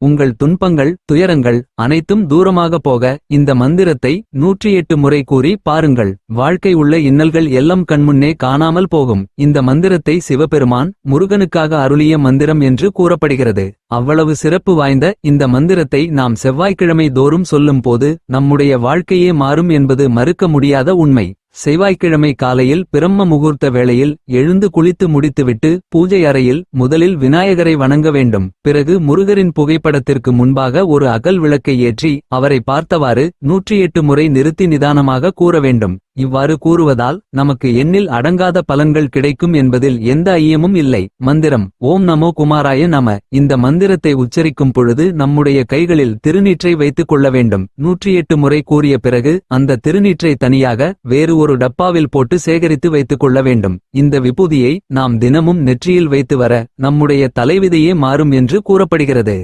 உங்கள் துன்பங்கள் துயரங்கள் அனைத்தும் தூரமாக போக இந்த மந்திரத்தை 108 முறை கூறி பாருங்கள். வாழ்க்கை உள்ள இன்னல்கள் எல்லாம் கண்முன்னே காணாமல் போகும். இந்த மந்திரத்தை சிவபெருமான் முருகனுக்காக அருளிய மந்திரம் என்று கூறப்படுகிறது. அவ்வளவு சிறப்பு வாய்ந்த இந்த மந்திரத்தை நாம் செவ்வாய்க்கிழமை தோறும் சொல்லும் போது நம்முடைய வாழ்க்கையே மாறும் என்பது மறுக்க முடியாத உண்மை. செவ்வாய்க்கிழமை காலையில் பிரம்ம முகூர்த்த வேளையில் எழுந்து குளித்து முடித்துவிட்டு பூஜை அறையில் முதலில் விநாயகரை வணங்க வேண்டும். பிறகு முருகரின் புகைப்படத்திற்கு முன்பாக ஒரு அகல் விளக்கை ஏற்றி அவரை பார்த்தவாறு 108 முறை நிறுத்தி நிதானமாக கூற வேண்டும். இவ்வாறு கூறுவதால் நமக்கு எண்ணில் அடங்காத பலன்கள் கிடைக்கும் என்பதில் எந்த ஐயமும் இல்லை. மந்திரம் ஓம் நமோ குமாராய நம. இந்த மந்திரத்தை உச்சரிக்கும் பொழுது நம்முடைய கைகளில் திருநீற்றை வைத்துக் கொள்ள வேண்டும். 108 முறை கூறிய பிறகு அந்த திருநீற்றை தனியாக வேறு ஒரு டப்பாவில் போட்டு சேகரித்து வைத்துக் கொள்ள வேண்டும். இந்த விபூதியை நாம் தினமும் நெற்றியில் வைத்து வர நம்முடைய தலைவிதியே மாறும் என்று கூறப்படுகிறது.